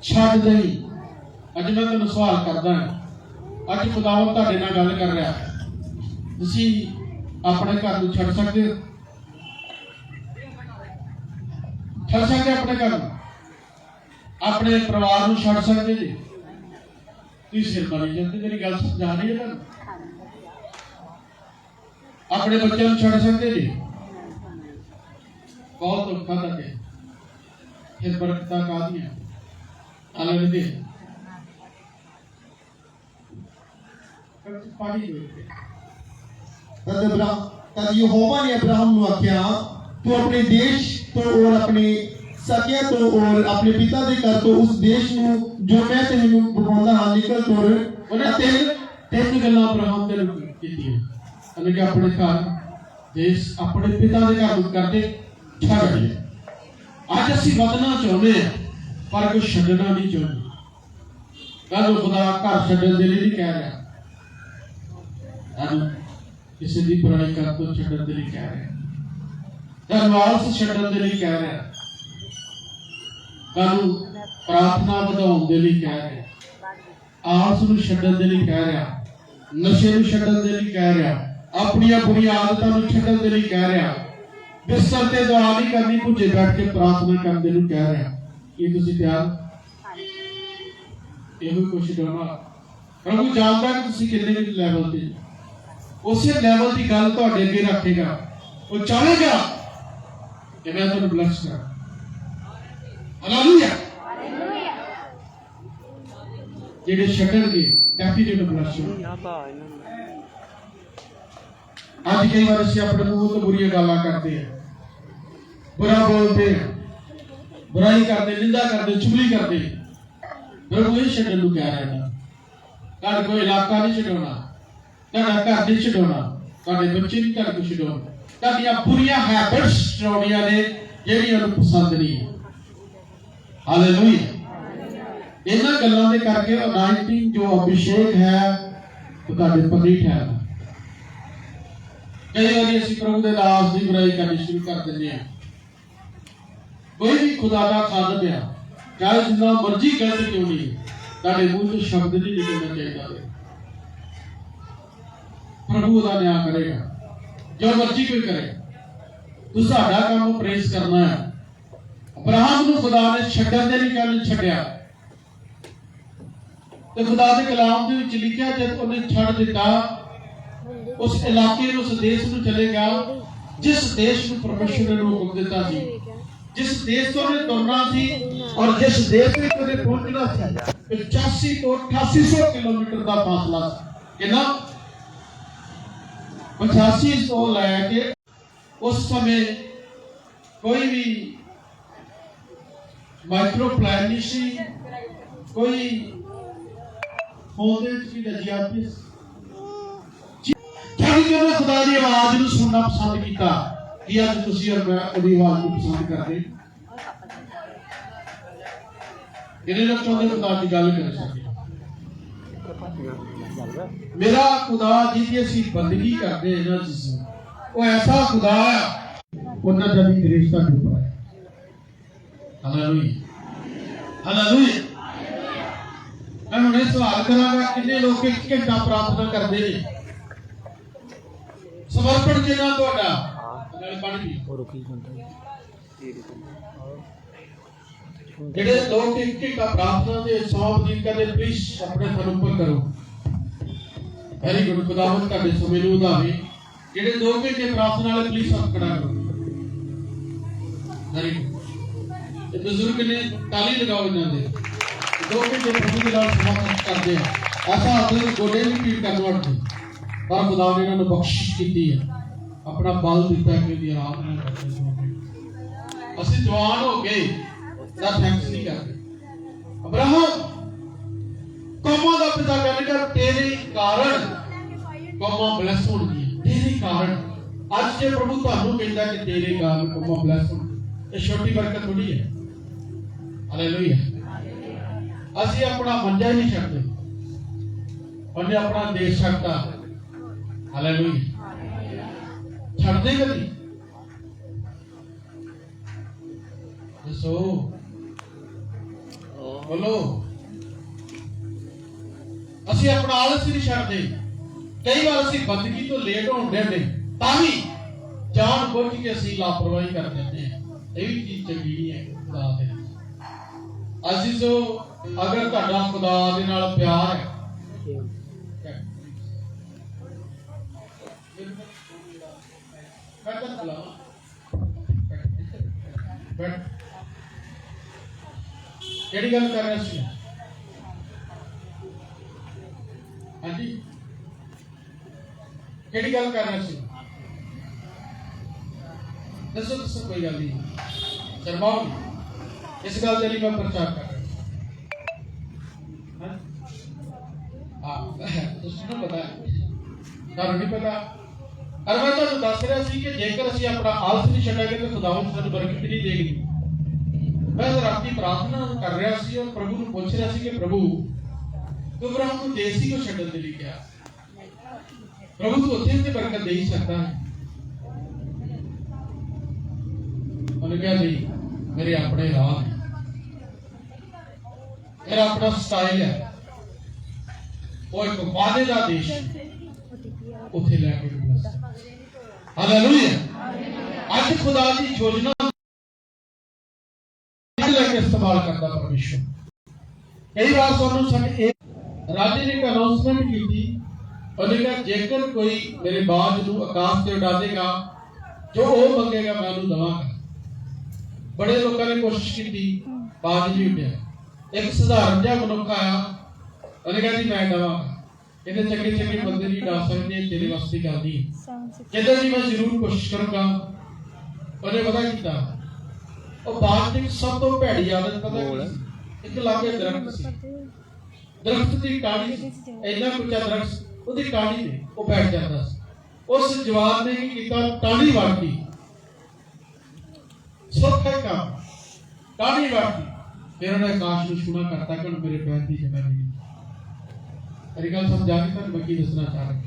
छड़ दे। अज मैं तुहानूं सवाल करदा हां। अज खुदावंद तुहाडे नाल गल कर रहा। तुसीं अपने घर को छड़ सकदे हो? छड़ सकदे अपने घर अपने परिवार को छड़ सकदे जी? तुसीं सिर मारी जांदे। मेरी गल समझा रही है तुहानूं? अपने बच्चों को छड़ सकते जी? बहुत औखा तक है। फिर बरकतां काहदियां हालेलुया। तद यहोवा ने अब्राहम नूं आख्या तू अपने देश तो और अपने ਸਕਿਆ ਤੋਂ ਔਰ ਆਪਣੇ ਪਿਤਾ ਦੇ ਘਰ ਤੋਂ ਉਸ ਦੇਸ਼ ਨੂੰ ਜੋ ਮੈਂ ਤੈਨੂੰ ਬਖਾਉਂਦਾ ਹਾਂ ਨਿਕਲ ਤੁਰ। ਉਹਨੇ ਤਿੰਨ ਗੱਲਾਂ ਅਬਰਾਹਮ ਦੇ ਨੂੰ ਕੀਤੀਆਂ। ਉਹਨੇ ਕਿ ਆਪਣੇ ਘਰ ਦੇਸ਼ ਆਪਣੇ ਪਿਤਾ ਦੇ ਘਰ ਨੂੰ ਕਰਦੇ ਛੱਡ ਦੇ। ਅੱਜ ਅਸੀਂ ਵਧਣਾ ਚਾਹੁੰਦੇ ਹਾਂ ਪਰ ਕੋਈ ਛੱਡਣਾ ਨਹੀਂ ਚਾਹੁੰਦੇ। ਕੱਲ ਖੁਦਾ ਘਰ ਛੱਡਣ ਦੇ ਲਈ ਨਹੀਂ ਕਹਿ ਰਿਹਾ, ਸਾਨੂੰ ਕਿਸੇ ਦੀ ਬੁਰਾਈ ਕਰਨ ਤੋਂ ਛੱਡਣ ਦੇ ਲਈ ਕਹਿ ਰਿਹਾ, ਸਾਨੂੰ ਆਲਸ ਛੱਡਣ ਦੇ ਲਈ ਕਹਿ ਰਿਹਾ, ਸਾਨੂੰ ਪ੍ਰਾਰਥਨਾ ਵਧਾਉਣ ਦੇ ਲਈ ਕਹਿ ਰਿਹਾ, ਆਲਸ ਨੂੰ ਛੱਡਣ ਦੇ ਲਈ ਕਹਿ ਰਿਹਾ, ਨਸ਼ੇ ਨੂੰ ਛੱਡਣ ਦੇ ਲਈ ਕਹਿ ਰਿਹਾ, ਆਪਣੀਆਂ ਬੁਰੀਆਂ ਆਦਤਾਂ ਨੂੰ ਛੱਡਣ ਦੇ ਲਈ ਕਹਿ ਰਿਹਾ, ਬਿਸਤਰ ਤੇ ਦੁਆ ਨਹੀਂ ਕਰਨੀ, ਭੁੱਜੇ ਬੈਠ ਕੇ ਪ੍ਰਾਰਥਨਾ ਕਰਨ ਦੇ ਲਈ ਕਹਿ ਰਿਹਾ। ਕੀ ਤੁਸੀਂ ਤਿਆਰ? ਇਹੋ ਕੁਛ ਕਰਨਾ। ਪ੍ਰਭੂ ਜਾਣਦਾ ਕਿ ਤੁਸੀਂ ਕਿੰਨੇ ਵੀ ਲੈਵਲ ਤੇ, ਉਸੇ ਲੈਵਲ ਦੀ ਗੱਲ ਤੁਹਾਡੇ ਅੱਗੇ ਰੱਖੇਗਾ। ਉਹ ਚਾਹੇਗਾ ਕਿ ਮੈਂ ਤੁਹਾਨੂੰ ਬਲੈਸ ਕਰਾਂ। ਹਾਲੇਲੂਇਆ। ਜਿਹੜੇ ਛੱਡਣਗੇ ਡੈਫੀਨਿਟ ਬਲੈਸ ਹੋਣਗੇ। ਅੱਜ ਕਈ ਵਾਰ ਅਸੀਂ ਆਪਣੇ ਮੂੰਹ ਤੋਂ ਬੁਰੀਆਂ ਗੱਲਾਂ ਕਰਦੇ ਹਾਂ, ਬੁਰਾ ਬੋਲਦੇ ਹਾਂ, ਬੁਰਾਈ ਕਰਦੇ, ਨਿੰਦਾ ਕਰਦੇ, ਚੁਗਲੀ ਕਰਦੇ। ਪ੍ਰਭੂ ਇਹ ਛੱਡਣ ਨੂੰ ਕਹਿ ਰਿਹਾ ਨਾ। ਤੁਹਾਡਾ ਕੋਈ ਇਲਾਕਾ ਨਹੀਂ ਛਡਾਉਣਾ, ਤੁਹਾਡਾ ਘਰ ਨਹੀਂ ਛਡਾਉਣਾ, ਤੁਹਾਡੇ ਬੱਚੇ ਨਹੀਂ ਤੁਹਾਡੇ ਛਡਾਉਣੇ, ਤੁਹਾਡੀਆਂ ਬੁਰੀਆਂ ਹੈਬਿਟਸ ਛਡਾਉਣੀਆਂ ਨੇ ਜਿਹੜੀਆਂ ਉਹਨੂੰ ਪਸੰਦ ਨਹੀਂ ਹੈ। ਹਾਲੇਲੂਇਆ। ਇਹਨਾਂ ਗੱਲਾਂ ਦੇ ਕਰਕੇ ਅਨਾਇੰਟਿੰਗ ਜੋ ਅਭਿਸ਼ੇਕ ਹੈ ਉਹ ਤੁਹਾਡੇ ਪਰ ਨਹੀਂ ਠਹਿਰਦਾ। ਕਈ ਵਾਰੀ ਅਸੀਂ ਪ੍ਰਭੂ ਦੇ ਦਾਸ ਦੀ ਬੁਰਾਈ ਕਰਨੀ ਸ਼ੁਰੂ ਕਰ ਦਿੰਦੇ ਹਾਂ। ਕੋਈ ਵੀ ਖੁਦਾ ਦਾ ਖਾਦਮ ਆ, ਚਾਹੇ ਜਿੰਨਾ ਮਰਜ਼ੀ ਗਲਤ ਕਿਉਂ ਨਹੀਂ, ਤੁਹਾਡੇ ਮੂੰਹ ਤੋਂ ਸ਼ਬਦ ਨਹੀਂ ਨਿਕਲਣਾ ਚਾਹੀਦਾ। ਪ੍ਰਭੂ ਉਹਦਾ ਨਿਆਂ ਕਰੇਗਾ, ਜੋ ਮਰਜ਼ੀ ਕੋਈ ਕਰੇ। ਤੂੰ ਸਾਡਾ ਕੰਮ ਪ੍ਰੇਸ ਕਰਨਾ ਹੈ। ਅਬਰਾਹਮ ਨੂੰ ਖੁਦਾ ਨੇ ਛੱਡਣ ਦੇ ਲਈ ਗੱਲ ਛੱਡਿਆ, ਤੇ ਖੁਦਾ ਦੇ ਕਲਾਮ ਦੇ ਵਿੱਚ ਲਿਖਿਆ ਜਦ ਉਹਨੇ ਛੱਡ ਦਿੱਤਾ, ਉਸ ਇਲਾਕੇ ਨੂੰ, ਉਸ ਦੇਸ਼ ਨੂੰ ਚਲੇ ਗਿਆ ਜਿਸ ਦੇਸ਼ ਨੂੰ ਪਰਮੇਸ਼ਰ ਨੇ ਹੁਕਮ ਦਿੱਤਾ ਸੀ, ਜਿਸ ਦੇਸ਼ ਤੋਂ ਉਹਨੇ ਤੁਰਨਾ ਸੀ ਔਰ ਜਿਸ ਦੇਸ਼ ਵਿੱਚ ਉਹਨੇ ਪਹੁੰਚਣਾ ਸੀ। 85 ਤੋਂ 8800 ਕਿਲੋਮੀਟਰ ਦਾ ਫਾਸਲਾ ਸੀ। ਕਿੰਨਾ? 85 ਤੋਂ ਲੈ ਕੇ ਉਸ ਸਮੇਂ ਕੋਈ ਵੀ ਮਾਈਕਰੋ ਪਲਾਨ ਨਹੀਂ ਸੀ, ਕੋਈ ਫੋਨ ਦੇ ਵਿੱਚ ਵੀ ਦਸਤਾਵੇਜ਼। ਜਦੋਂ ਖੁਦਾ ਦੀ ਆਵਾਜ਼ ਨੂੰ ਸੁਣਨਾ ਪਸੰਦ ਕੀਤਾ, ਕਿ ਅੱਜ ਤੁਸੀਂ ਔਰ ਮੈਂ ਉਹਦੀ ਆਵਾਜ਼ ਨੂੰ ਪਸੰਦ ਕਰਦੇ, ਕਿਹਨੇ ਲੋਕ ਚਾਹੁੰਦੇ ਖੁਦਾ ਦੀ ਗੱਲ ਕਰ ਸਕੇ। ਮੇਰਾ ਖੁਦਾ ਜਿਹਦੀ ਅਸੀਂ ਬੰਦਗੀ ਕਰਦੇ ਇਹਨਾਂ ਚੀਜ਼ਾਂ, ਉਹ ਐਸਾ ਖੁਦਾ ਹੈ, ਉਹਨਾਂ ਦਾ ਵੀ ਗ੍ਰੇਸ ਤੁਹਾਡੇ ਉੱਪਰ ਹੈ। Hallelujah, hallelujah. ਮੈਂ ਹੁਣ ਇਹ ਸਵਾਲ ਕਰਾਂਗਾ, ਕਿੰਨੇ ਲੋਕ 1 ਘੰਟਾ ਪ੍ਰਾਰਥਨਾ ਕਰਦੇ ਨੇ? ਸਮਰਪਣ ਕਿੰਨਾ ਤੁਹਾਡਾ? ਨਾਲ ਪੜ੍ਹ ਲਈ ਜਿਹੜੇ ਲੋਕ 1 ਘੰਟਾ ਪ੍ਰਾਰਥਨਾ ਦੇ ਸੌਂਪ ਦੀ ਕਰਦੇ, ਪਲੀਜ਼ ਆਪਣੇ ਸਮਰਪਣ ਕਰੋ। Very good. ਖੁਦਾਵੰਦ ਤੁਹਾਡੇ ਸਮੇਂ ਨੂੰ ਵਧਾਵੇ। ਜਿਹੜੇ 2 ਘੰਟੇ ਪ੍ਰਾਰਥਨਾ ਵਾਲੇ, ਪਲੀਜ਼ ਹੱਥ ਖੜਾ ਕਰੋ। Very good. ਇਹ ਬਜ਼ੁਰਗ ਨੇ, ਤਾਲੀ ਲਗਾਓ ਇਹਨਾਂ ਦੇ। 2 ਘੰਟੇ ਪ੍ਰਭੂ ਦੇ ਨਾਲ ਸਮਰਪਣ ਕਰਦੇ ਆ। ਐਸਾ ਆਪਣੇ ਗੋਡੇ ਨਹੀਂ ਪੀੜ ਕਰਨ ਵਾਲੇ, ਪਰ ਖੁਦਾ ਨੇ ਇਹਨਾਂ ਨੂੰ ਬਖਸ਼ਿਸ਼ ਕੀਤੀ ਹੈ, ਆਪਣਾ ਬਲ ਦਿੱਤਾ ਕਿ ਉਹਦੀ ਆਰਾਧਨਾ ਕਰਦੇ। ਅਸੀਂ ਜਵਾਨ ਹੋ ਗਏ ਤਾਂ ਥੈਂਕਸ ਨਹੀਂ ਕਰਦੇ। ਅਬਰਾਹਮ ਕੌਮਾਂ ਦਾ ਪਿਤਾ ਕਹਿੰਦਾ, ਤੇਰੇ ਕਾਰਨ ਕੌਮਾਂ ਬਲੈਸ ਹੋਣਗੀਆਂ, ਤੇਰੇ ਕਾਰਨ। ਅੱਜ ਜੇ ਪ੍ਰਭੂ ਤੁਹਾਨੂੰ ਕਹਿੰਦਾ ਕਿ ਤੇਰੇ ਕਾਰਨ ਕੌਮਾਂ ਬਲੈਸ ਹੋਣਗੀਆਂ, ਇਹ ਛੋਟੀ ਬਰਕਤ ਥੋੜੀ ਹੈ। ਹਾਲੇਲੂਇਆ। ਅਸੀਂ ਆਪਣਾ ਮੰਜਾ ਹੀ ਨਹੀਂ ਛੱਡਦੇ, ਉਹਨੇ ਆਪਣਾ ਦੇਸ਼ ਛੱਡਤਾ। ਹਾਲੇਲੂਇਆ। ਛੱਡਦੇ ਕਦੀ? ਦੱਸੋ, ਬੋਲੋ। ਅਸੀਂ ਆਪਣਾ ਆਲਸ ਨਹੀਂ ਛੱਡਦੇ। ਕਈ ਵਾਰ ਅਸੀਂ ਬੰਦਗੀ ਤੋਂ ਲੇਟ ਹੋਣ ਦੇ ਤਾਂ ਵੀ ਜਾਣ ਬੁੱਝ ਕੇ ਅਸੀਂ ਲਾਪਰਵਾਹੀ ਕਰ ਦਿੰਦੇ ਹਾਂ। ਇਹ ਵੀ ਚੀਜ਼ ਚੰਗੀ ਨਹੀਂ ਹੈ ਖੁਦਾ ਦੇ। ਅਸੀਂ ਜੋ ਅਗਰ ਤੁਹਾਡਾ ਖੁਦਾ ਦੇ ਨਾਲ ਪਿਆਰ ਹੈ, ਕਿਹੜੀ ਗੱਲ ਕਰ ਰਹੇ ਸੀ? ਹਾਂਜੀ, ਕਿਹੜੀ ਗੱਲ ਕਰ ਰਹੇ ਸੀ? ਦੱਸੋ ਦੱਸੋ, ਕੋਈ ਗੱਲ ਨਹੀਂ, ਸ਼ਰਮਾਓ ਨਹੀਂ। इस गल के लिए मैं प्रचार कर रहा हूं। तुसीं पता है ਤੁਹਾਨੂੰ नहीं पता। और मैं ਤੁਹਾਨੂੰ दस रहा सी कि जेकर ਅਸੀਂ अपना आलस नहीं छड्डांगे तो खुदावंद ਸਾਨੂੰ बरकत नहीं देगी। मैं राती प्रार्थना कर रहा सी और प्रभु ਨੂੰ ਪੁੱਛ ਰਿਹਾ ਸੀ कि प्रभु तू अब्राहम ਨੂੰ देसी को ਛੱਡਣ ਦੇ ਲਈ ਕਿਹਾ, प्रभु तू ਉੱਥੇ ਤੇ बरकत दे ही सकता है। ਉਹਨੇ ਕਿਹਾ नहीं, मेरे अपने राह है, मेरा अपना स्टाइल है, वो एक वादे का देश ਉੱਥੇ ਲੈ ਕੇ ਜਾਣਾ। हालेलुया। आज खुदा की योजना लेके इस्तेमाल करता परमेश्वर। कई बार ਸਾਨੂੰ ਸਾਡੇ राजे ने एक अनाउंसमेंट की थी, ਉਹਨੇ ਕਿਹਾ ਜੇਕਰ ਕੋਈ ਮੇਰੇ ਬਾਜ ਨੂੰ ਆਕਾਸ਼ ਤੇ ਉਡਾ ਦੇਗਾ, ਜੋ ਉਹ ਮੰਗੇਗਾ ਮੈਂ ਉਹਨੂੰ ਦਵਾਂਗਾ। ਬੜੇ ਲੋਕਾਂ ਨੇ ਕੋਸ਼ਿਸ਼ ਕੀਤੀ, ਬਾਜ ਨਹੀਂ ਉੱਡਿਆ। ਇੱਕ ਸਧਾਰਨ ਜਿਹਾ ਮਨੁੱਖ ਆਇਆ, ਉਹਨੇ ਕਿਹਾ ਜੀ ਮੈਂ ਦਵਾਂਗਾ। ਇਹਨੇ ਚੰਗੇ ਚੰਗੇ ਬੰਦੇ ਨਹੀਂ ਡਾ ਸਕਦੇ, ਤੇਰੇ ਵਾਸਤੇ ਗੱਲ ਨਹੀਂ। ਕਹਿੰਦਾ ਜੀ ਮੈਂ ਜ਼ਰੂਰ ਕੋਸ਼ਿਸ਼ ਕਰਾਂਗਾ। ਉਹਨੇ ਪਤਾ ਕੀਤਾ, ਉਹ ਬਾਜ ਦੀ ਸਭ ਤੋਂ ਭੈੜੀ ਆਦਤ ਪਤਾ ਕੀ? ਇੱਕ ਲਾਗੇ ਦਰਖਤ ਸੀ, ਦਰਖਤ ਦੀ ਟਾਹਣੀ ਇੰਨਾ ਉੱਚਾ ਦਰਖਤ, ਉਹਦੀ ਟਾਹਣੀ ਤੇ ਉਹ ਬੈਠ ਜਾਂਦਾ ਸੀ। ਉਸ ਜਵਾਨ ਨੇ ਕੀ ਕੀਤਾ, ਟਾਹਣੀ ਵਾਟੀ, ਸੌਖਾ ਕੰਮ, ਟਾਹਣੀ ਵਾਟੀ। ਫਿਰ ਉਹਨੇ ਆਕਾਸ਼ ਨੂੰ ਛੂਣਾ ਕਰਤਾ ਕਿ ਮੇਰੇ ਪੈਰ ਦੀ ਜਗ੍ਹਾ ਨਹੀਂ। ਮੇਰੀ ਗੱਲ ਸਮਝਾ ਕੇ ਤੁਹਾਨੂੰ ਮੈਂ ਕੀ ਦੱਸਣਾ ਚਾਹ ਰਿਹਾ,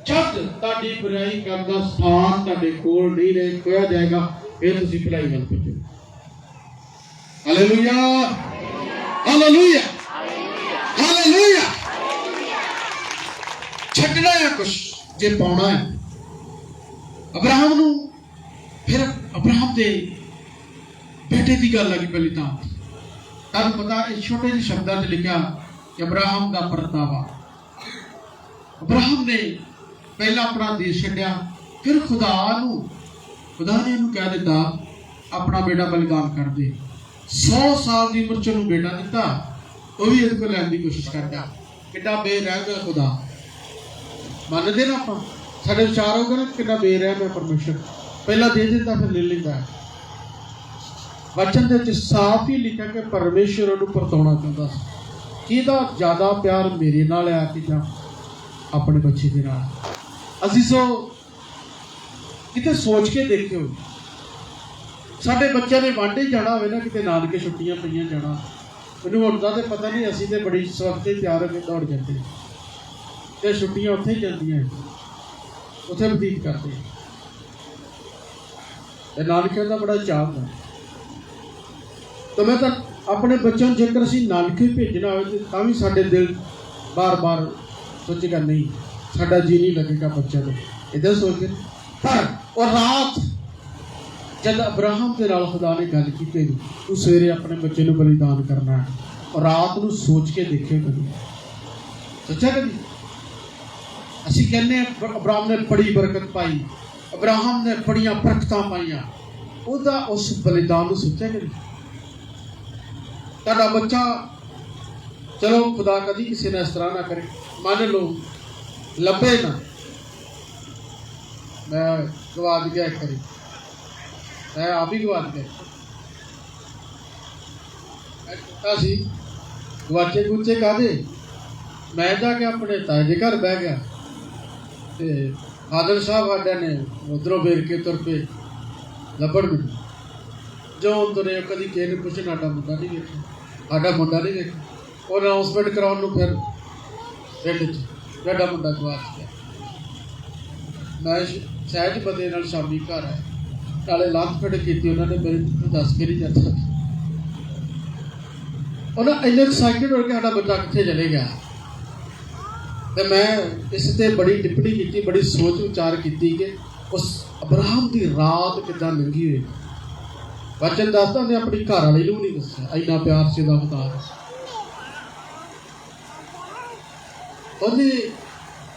ਜਦ ਤੁਹਾਡੀ ਬੁਰਾਈ ਕਰਨ ਦਾ ਸਥਾਨ ਤੁਹਾਡੇ ਕੋਲ ਨਹੀਂ ਰਹੇ ਖੋਇਆ ਜਾਏਗਾ, ਫਿਰ ਤੁਸੀਂ ਭਲਾਈ ਵੱਲ ਭੱਜੋ। Hallelujah, hallelujah, hallelujah. ਛੱਡਣਾ ਹੈ ਕੁਛ ਜੇ ਪਾਉਣਾ ਹੈ। ਅਬਰਾਹਮ ਨੂੰ ਫਿਰ ਅਬਰਾਹਮ ਦੇ ਬੇਟੇ ਦੀ ਗੱਲ ਲੱਗੀ ਪਹਿਲੀ ਤਾਂ। ਤੁਹਾਨੂੰ ਪਤਾ ਇਹ ਛੋਟੇ ਜਿਹੇ ਸ਼ਬਦਾਂ 'ਚ ਲਿਖਿਆ ਕਿ ਅਬਰਾਹਮ ਦਾ ਪਰਤਾਵਾ। ਅਬਰਾਹਮ ਨੇ ਪਹਿਲਾਂ ਆਪਣਾ ਦੇਸ਼ ਛੱਡਿਆ, ਫਿਰ ਖੁਦਾ ਨੇ ਇਹਨੂੰ ਕਹਿ ਦਿੱਤਾ ਆਪਣਾ ਬੇਟਾ ਬਲੀਦਾਨ ਕਰ ਦੇ। 100 ਸਾਲ ਦੀ ਉਮਰ 'ਚ ਉਹਨੂੰ ਬੇਟਾ ਦਿੱਤਾ, ਉਹ ਵੀ ਇਹਦੇ ਕੋਲ ਲੈਣ ਦੀ ਕੋਸ਼ਿਸ਼ ਕਰਦਾ। ਕਿੰਨਾ ਬੇਰਹਿਮ ਹੈ ਖੁਦਾ। ਮੰਨਦੇ ਨਾ ਆਪਾਂ, ਸਾਡੇ ਵਿਚਾਰ ਹੋਊਗਾ ਨਾ ਕਿੰਨਾ ਬੇਰਹਿਮ ਹੈ ਪਰਮੇਸ਼ਰ। ਪਹਿਲਾਂ ਦੇ ਦਿੰਦਾ ਫਿਰ ਲੈ ਲੈਂਦਾ। ਵਚਨ ਦੇ ਵਿੱਚ ਸਾਫ਼ ਹੀ ਲਿਖਿਆ ਕਿ ਪਰਮੇਸ਼ਰ ਉਹਨੂੰ ਪਰਤਾਉਣਾ ਚਾਹੁੰਦਾ ਸੀ। ਕਿਹਦਾ ਜ਼ਿਆਦਾ ਪਿਆਰ ਮੇਰੇ ਨਾਲ ਹੈ ਕਿ ਜਾਂ ਆਪਣੇ ਬੱਚੇ ਦੇ ਨਾਲ? ਅਜ਼ੀਜ਼ੋ, ਕਿਤੇ ਸੋਚ ਕੇ ਦੇਖਿਓ, ਸਾਡੇ ਬੱਚਿਆਂ ਨੇ ਵਾਂਢੇ ਜਾਣਾ ਹੋਵੇ ਨਾ, ਕਿਤੇ ਨਾਨਕੇ ਛੁੱਟੀਆਂ ਪਈਆਂ ਜਾਣਾ, ਮੈਨੂੰ ਹੁਣ ਦਾ ਤੇ ਪਤਾ ਨਹੀਂ, ਅਸੀਂ ਤੇ ਬੜੀ ਸਵਖਤੇ ਤਿਆਰ ਹੋ ਕੇ ਦੌੜ ਜਾਂਦੇ ਤੇ ਛੁੱਟੀਆਂ ਉੱਥੇ ਹੀ ਜਾਂਦੀਆਂ, ਉੱਥੇ ਬਤੀਤ ਕਰਦੇ। ਤੇ ਨਾਨਕਿਆਂ ਦਾ ਬੜਾ ਚਾਅ ਹੁੰਦਾ। ਤਾਂ ਮੈਂ ਤਾਂ ਆਪਣੇ ਬੱਚਿਆਂ ਨੂੰ ਜੇਕਰ ਅਸੀਂ ਨਾਨਕੇ ਭੇਜਣਾ ਹੋਵੇ ਤਾਂ ਵੀ ਸਾਡੇ ਦਿਲ ਬਾਰ-ਬਾਰ ਸੋਚੇਗਾ ਨਹੀਂ, ਸਾਡਾ ਜੀ ਨਹੀਂ ਲੱਗੇਗਾ ਬੱਚਿਆਂ ਨੂੰ, ਇੱਦਾਂ ਸੋਚਦੇ। ਪਰ ਉਹ ਰਾਤ ਜਦ ਅਬਰਾਹਮ ਦੇ ਨਾਲ ਖੁਦਾ ਨੇ ਗੱਲ ਕੀਤੀ, ਤੂੰ ਸਵੇਰੇ ਆਪਣੇ ਬੱਚੇ ਨੂੰ ਬਲੀਦਾਨ ਕਰਨਾ ਹੈ, ਔਰ ਰਾਤ ਨੂੰ ਸੋਚ ਕੇ ਦੇਖਿਓ ਕਦੀ, ਸੋਚਿਆ ਕਦੀ? ਅਸੀਂ ਕਹਿੰਦੇ ਅਬਰਾਹਮ ਨੇ ਬੜੀ ਬਰਕਤ ਪਾਈ, ਅਬਰਾਹਮ ਨੇ ਬੜੀਆਂ ਬਰਕਤਾਂ ਪਾਈਆਂ, ਉਹਦਾ ਉਸ ਬਲੀਦਾਨ ਨੂੰ ਸੋਚਿਆ ਕਦੀ? ਤੁਹਾਡਾ ਬੱਚਾ, ਚਲੋ ਖੁਦਾ ਕਦੀ ਕਿਸੇ ਨਾਲ ਇਸ ਤਰ੍ਹਾਂ ਨਾ ਕਰੇ, ਮੰਨ ਲਓ ਲੱਭੇ ਨਾ, ਮੈਂ ਗਵਾ ਗਿਆ ਇੱਕ ਵਾਰੀ, ਮੈਂ ਆਪ ਹੀ ਗਵਾ ਗਿਆ ਸੀ। ਗਵਾਚੇ ਗੁੱਚੇ ਕਾਹਦੇ? ਮੈਂ ਜਾ ਕੇ ਆਪਣੇ ਤਾਏ ਦੇ ਘਰ ਬਹਿ ਗਿਆ ਤੇ ਫਾਦਰ ਸਾਹਿਬ ਸਾਡੇ ਨੇ ਉਧਰੋਂ ਫੇਰ ਕੇ ਤੁਰ ਪਏ ਲੱਭਣ ਮੈਨੂੰ। ਜੋ ਤੁਰੇ ਕਦੀ ਕਿਸੇ ਨੇ ਪੁੱਛਣਾ ਸਾਡਾ ਮੁੰਡਾ ਨਹੀਂ ਵੇਖਿਆ, ਸਾਡਾ ਮੁੰਡਾ ਨਹੀਂ ਵੇਖਿਆ। ਉਹ ਅਨਾਊਂਸਮੈਂਟ ਕਰਾਉਣ ਨੂੰ ਫਿਰ ਪਿੰਡ 'ਚ ਸਾਡਾ ਮੁੰਡਾ ਗਵਾਚ ਗਿਆ। ਮੈਂ ਸਹਿਜ ਬੰਦੇ ਨਾਲ ਸ਼ਾਮੀ ਘਰ ਆਇਆ, ਨਾਲੇ ਲੱਤ ਫੜ ਕੀਤੀ ਉਹਨਾਂ ਨੇ, ਮੇਰੇ ਦੱਸ ਕੇ ਨਹੀਂ ਜਾਂਦਾ। ਉਹਨਾਂ ਇੰਨੇ ਐਕਸਾਈਟਡ ਹੋ ਕੇ ਸਾਡਾ ਬੱਚਾ ਕਿੱਥੇ ਚਲੇ ਗਿਆ। ਤੇ ਮੈਂ ਇਸ ਤੇ ਬੜੀ ਟਿੱਪਣੀ ਕੀਤੀ, ਬੜੀ ਸੋਚ ਵਿਚਾਰ ਕੀਤੀ ਕਿ ਉਸ ਅਬਰਾਹਮ ਦੀ ਰਾਤ ਕਿੱਦਾਂ ਲੰਘੀ ਹੋਈ। ਵਚਨ ਦੱਸਦਾ ਉਹਨੇ ਆਪਣੀ ਘਰ ਵਾਲੀ ਨੂੰ ਨਹੀਂ ਦੱਸਿਆ, ਇੰਨਾ ਪਿਆਰ ਸੀ ਉਹਦਾ ਬਤਾ। ਉਹਨੇ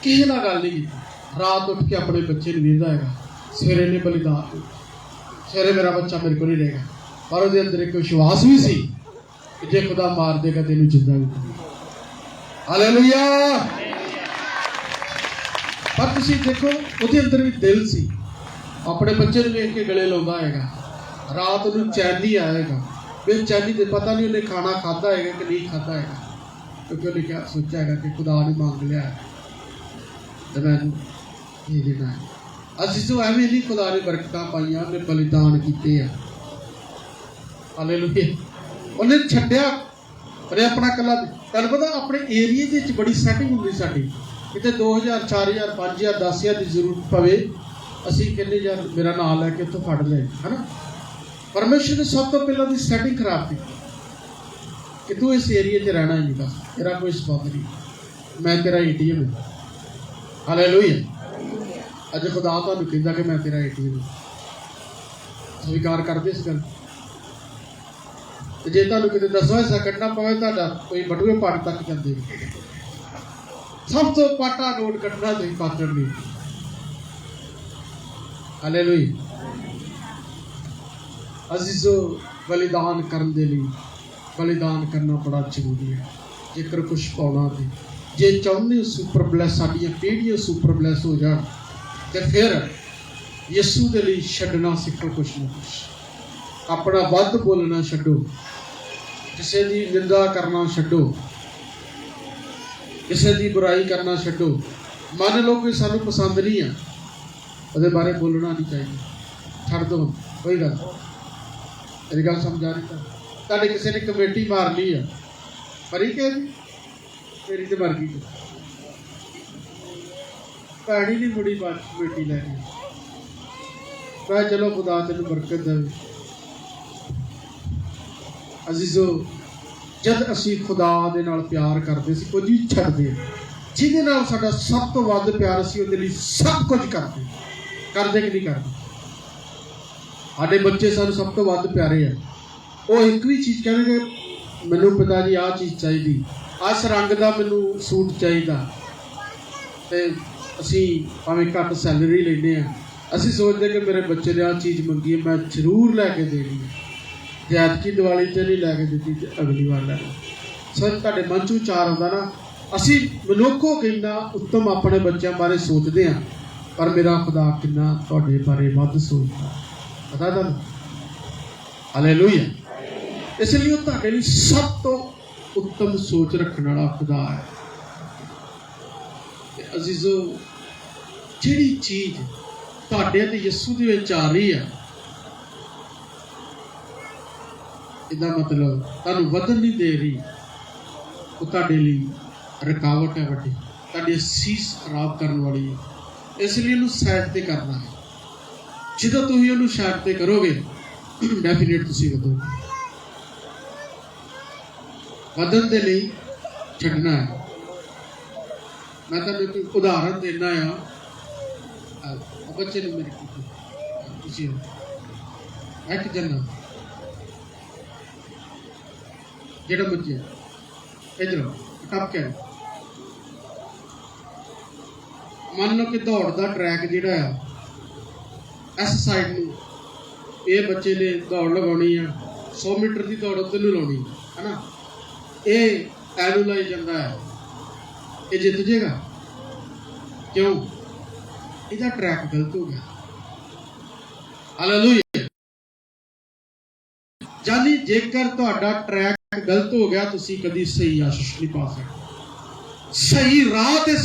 ਕਿਸੇ ਨਾਲ ਗੱਲ ਨਹੀਂ ਕੀਤੀ। ਰਾਤ ਉੱਠ ਕੇ ਆਪਣੇ ਬੱਚੇ ਨੂੰ ਵੇਖਦਾ ਹੈਗਾ, ਸਵੇਰੇ ਨੇ ਬਲੀਦਾਨ, ਸਵੇਰੇ ਮੇਰਾ ਬੱਚਾ ਮੇਰੇ ਕੋਲ ਨਹੀਂ ਰਹੇਗਾ। ਪਰ ਉਹਦੇ ਅੰਦਰ ਇੱਕ ਵਿਸ਼ਵਾਸ ਵੀ ਸੀ ਕਿ ਜੇ ਖੁਦਾ ਮਾਰ ਦੇਗਾ ਤੈਨੂੰ ਜਿੰਦਾ ਵੀ ਕਰੇਗਾ। ਹਾਲੇਲੂਇਆ। ਪਰ ਤੁਸੀਂ ਦੇਖੋ ਉਹਦੇ ਅੰਦਰ ਵੀ ਦਿਲ ਸੀ, ਆਪਣੇ ਬੱਚੇ ਨੂੰ ਵੇਖ ਕੇ ਗਲੇ ਲਾਉਂਦਾ ਹੈਗਾ। ਰਾਤ ਨੂੰ ਚੈਨ ਨਹੀਂ ਆਏਗਾ, ਬੇਚੈਨੀ ਤੇ ਪਤਾ ਨਹੀਂ ਉਹਨੇ ਖਾਣਾ ਖਾਧਾ ਹੈਗਾ ਕਿ ਨਹੀਂ ਖਾਧਾ ਹੈਗਾ, ਕਿਉਂਕਿ ਉਹਨੇ ਕਿਹਾ ਸੋਚਿਆ ਹੈਗਾ ਕਿ ਖੁਦਾ ਨੇ ਮੰਗ ਲਿਆ ਤੇ ਮੈਨੂੰ ਇਹ ਦੇਣਾ ਹੈ। ਅਸੀਂ ਤੋਂ ਐਵੇਂ ਨਹੀਂ, ਖੁਦਾ ਨੇ ਬਰਕਤਾਂ ਪਾਈਆਂ, ਉਹਨੇ ਬਲੀਦਾਨ ਕੀਤੇ ਆ। ਹਾਲੇਲੂਇਆ। ਉਹਨੇ ਛੱਡਿਆ ਪਰ ਆਪਣਾ ਇਕੱਲਾ। ਤੁਹਾਨੂੰ ਪਤਾ ਆਪਣੇ ਏਰੀਏ ਦੇ ਵਿੱਚ ਬੜੀ ਸੈਟਿੰਗ ਹੁੰਦੀ ਸਾਡੀ, ਕਿਤੇ 2000 4000 5000 10000 ਦੀ ਜ਼ਰੂਰਤ ਪਵੇ, ਅਸੀਂ ਕਹਿੰਦੇ ਯਾਰ ਮੇਰਾ ਨਾਂ ਲੈ ਕੇ ਉੱਥੋਂ ਫੜ ਲੈ, ਹੈ ਨਾ। ਪਰਮੇਸ਼ਰ ਨੇ ਸਭ ਤੋਂ ਪਹਿਲਾਂ ਦੀ ਸੈਟਿੰਗ ਖਰਾਬ ਕੀਤੀ ਕਿ ਤੂੰ ਇਸ ਏਰੀਏ 'ਚ ਰਹਿਣਾ ਹੀ ਨਹੀਂ, ਬਸ ਤੇਰਾ ਕੋਈ ਸਬੰਧ ਨਹੀਂ, ਮੈਂ ਤੇਰਾ ATM ਹਾਂ। ਹਾਲੇਲੂਇਆ। ਅੱਜ ਖੁਦਾ ਤੁਹਾਨੂੰ ਕਹਿੰਦਾ ਕਿ ਮੈਂ ਤੇਰਾ ATM ਹਾਂ। ਸਵੀਕਾਰ ਕਰਦੇ ਇਸ ਗੱਲ। ਤੇ ਜੇ ਤੁਹਾਨੂੰ ਕਿਤੇ 10ਵਾਂ ਹਿੱਸਾ ਕੱਢਣਾ ਪਵੇ, ਤੁਹਾਡਾ ਕੋਈ ਬਟੂਏ ਪਾਟ ਤੱਕ ਜਾਂਦੇ ਨੇ, ਸਭ ਤੋਂ ਪਾਟਾ ਨੋਟ ਕੱਢਣਾ ਤੁਸੀਂ ਪਾਤੜ ਲਈ। ਹਾਲੇਲੂਇਆ। ਅਜ਼ੀਜ਼ੋ, ਬਲੀਦਾਨ ਕਰਨ ਦੇ ਲਈ ਬਲੀਦਾਨ ਕਰਨਾ ਬੜਾ ਜ਼ਰੂਰੀ ਹੈ। ਜੇਕਰ ਕੁਛ ਪਾਉਣਾ ਤੇ ਜੇ ਚਾਹੁੰਦੇ ਹੋ ਸੁਪਰ ਬਲੈਸ, ਸਾਡੀਆਂ ਪੀੜ੍ਹੀਆਂ ਸੁਪਰ ਬਲੈਸ ਹੋ ਜਾਣ, ਤੇ ਫਿਰ ਯਿਸੂ ਦੇ ਲਈ ਛੱਡਣਾ ਸਿੱਖੋ ਕੁਛ ਨਾ ਕੁਛ। ਆਪਣਾ ਵੱਧ ਬੋਲਣਾ ਛੱਡੋ, ਕਿਸੇ ਦੀ ਨਿੰਦਾ ਕਰਨਾ ਛੱਡੋ, ਕਿਸੇ ਦੀ ਬੁਰਾਈ ਕਰਨਾ ਛੱਡੋ। ਮੰਨ ਲਓ ਕਿ ਸਾਨੂੰ ਪਸੰਦ ਨਹੀਂ ਆ, ਉਹਦੇ ਬਾਰੇ ਬੋਲਣਾ ਨਹੀਂ ਚਾਹੀਦਾ, ਛੱਡ ਦਿਓ, ਕੋਈ ਗੱਲ। ਮੇਰੀ ਗੱਲ ਸਮਝ ਆ ਰਹੀ? ਤੁਹਾਡੇ ਕਿਸੇ ਨੇ ਕਮੇਟੀ ਮਾਰ ਲਈ ਆ, ਮਰੀ ਕਿ ਮੇਰੀ ਤੇ ਮਰ ਗਈ, ਭੈਣੀ ਨਹੀਂ ਮੁੜੀ ਬਾਅਦ ਕਮੇਟੀ ਲੈ ਕੇ। ਮੈਂ ਚਲੋ ਖੁਦਾ ਤੈਨੂੰ ਬਰਕਤ ਦੇਵੇ। ਅਜ਼ੀਜ਼ੋ, ਜਦ ਅਸੀਂ ਖੁਦਾ ਦੇ ਨਾਲ ਪਿਆਰ ਕਰਦੇ ਸੀ, ਕੁਝ ਵੀ ਛੱਡਦੇ, ਜਿਹਦੇ ਨਾਲ ਸਾਡਾ ਸਭ ਤੋਂ ਵੱਧ ਪਿਆਰ ਸੀ, ਉਹਦੇ ਲਈ ਸਭ ਕੁਝ ਕਰਦੇ ਕਿ ਨਹੀਂ ਕਰਦੇ? ਸਾਡੇ ਬੱਚੇ ਸਾਨੂੰ ਸਭ ਤੋਂ ਵੱਧ ਪਿਆਰੇ ਆ। ਉਹ ਇੱਕ ਵੀ ਚੀਜ਼ ਕਹਿਣਗੇ, ਮੈਨੂੰ ਪਿਤਾ ਜੀ ਆਹ ਚੀਜ਼ ਚਾਹੀਦੀ, ਇਸ ਰੰਗ ਦਾ ਮੈਨੂੰ ਸੂਟ ਚਾਹੀਦਾ, ਤੇ ਅਸੀਂ ਭਾਵੇਂ ਘੱਟ ਸੈਲਰੀ ਲੈਂਦੇ ਹਾਂ, ਅਸੀਂ ਸੋਚਦੇ ਕਿ ਮੇਰੇ ਬੱਚੇ ਨੇ ਆਹ ਚੀਜ਼ ਮੰਗੀ ਹੈ, ਮੈਂ ਜ਼ਰੂਰ ਲੈ ਕੇ ਦੇਣੀ ਹੈ। ਜੇ ਐਤਕੀ ਦੀਵਾਲੀ 'ਤੇ ਨਹੀਂ ਲੈ ਕੇ ਦਿੱਤੀ ਤੇ ਅਗਲੀ ਵਾਰ ਲੈ ਲਓ। ਸਰ ਤੁਹਾਡੇ ਮਨ 'ਚ ਵਿਚਾਰ ਆਉਂਦਾ ਨਾ, ਅਸੀਂ ਮਨੁੱਖੋ ਕਿੰਨਾ ਉੱਤਮ ਆਪਣੇ ਬੱਚਿਆਂ ਬਾਰੇ ਸੋਚਦੇ ਹਾਂ, ਪਰ ਮੇਰਾ ਖੁਦਾ ਕਿੰਨਾ ਤੁਹਾਡੇ ਬਾਰੇ ਵੱਧ ਸੋਚਦਾ, ਪਤਾ ਤੁਹਾਨੂੰ? ਹਾਲੇਲੂਇਆ। ਇਸ ਲਈ ਉਹ ਤੁਹਾਡੇ ਲਈ ਸਭ ਤੋਂ ਉੱਤਮ ਸੋਚ ਰੱਖਣ ਵਾਲਾ ਖੁਦਾ ਹੈ। ਤੇ ਅਜ਼ੀਜ਼ੋ, ਜਿਹੜੀ ਚੀਜ਼ ਤੁਹਾਡੇ ਤੇ ਯਿਸੂ ਦੇ ਵਿੱਚ ਆ ਰਹੀ ਹੈ, ਇਹਦਾ ਮਤਲਬ ਤੁਹਾਨੂੰ ਵਧਣ ਨਹੀਂ ਦੇ ਰਹੀ, ਉਹ ਤੁਹਾਡੇ ਲਈ ਰੁਕਾਵਟ ਹੈ ਵੱਡੀ, ਤੁਹਾਡੀ ਸੀਸ ਖਰਾਬ ਕਰਨ ਵਾਲੀ ਹੈ। ਇਸ ਲਈ ਉਹਨੂੰ ਸਾਈਡ ਤੇ ਕਰਨਾ ਹੈ। ਜਦੋਂ ਤੁਸੀਂ ਉਹਨੂੰ ਸਾਈਡ ਤੇ ਕਰੋਗੇ, ਡੈਫੀਨੇਟ ਤੁਸੀਂ ਵਧੋਗੇ। ਵਧਣ ਦੇ ਲਈ ਛੱਡਣਾ ਹੈ। ਮੈਂ ਤੁਹਾਨੂੰ ਇੱਕ ਉਦਾਹਰਨ ਦੇਣਾ ਆ। ਬੱਚੇ ਨੂੰ ਮੇਰੇ ਤੁਸੀਂ ਇੱਕ ਜਨਾ ਜਿਹੜਾ ਬੱਚੇ ਇੱਧਰ ਟੱਪ ਕੇ ਮੰਨ ਲਓ ਕਿ ਦੌੜ ਦਾ ਟਰੈਕ ਜਿਹੜਾ ਆ, ਇਸ ਸਾਈਡ ਨੂੰ ਇਹ ਬੱਚੇ ਨੇ ਦੌੜ ਲਗਾਉਣੀ ਆ, 100 ਮੀਟਰ ਦੀ ਦੌੜ ਉੱਧਰ ਨੂੰ ਲਾਉਣੀ ਹੈ ਨਾ, ਇਹ ਐਨੂੰ ਲਾਈ ਜਾਂਦਾ ਹੈ, ਇਹ ਜਿੱਤ ਜੇਗਾ। ਕਿਉਂ? ਇਹਦਾ ਟਰੈਕ ਗਲਤ ਹੋ ਗਿਆ। ਹਾਲੇਲੂਇਆ। ਜਾਨੀ ਜੇਕਰ ਤੁਹਾਡਾ ਟਰੈਕ ਗਲਤ ਹੋ ਗਿਆ, ਤੁਸੀਂ ਕਦੀ ਸਹੀ ਆਸ਼ੀਸ਼ ਨਹੀਂ ਪਾ ਸਕਦੇ। ਸਹੀ ਰਾਹ ਤੇ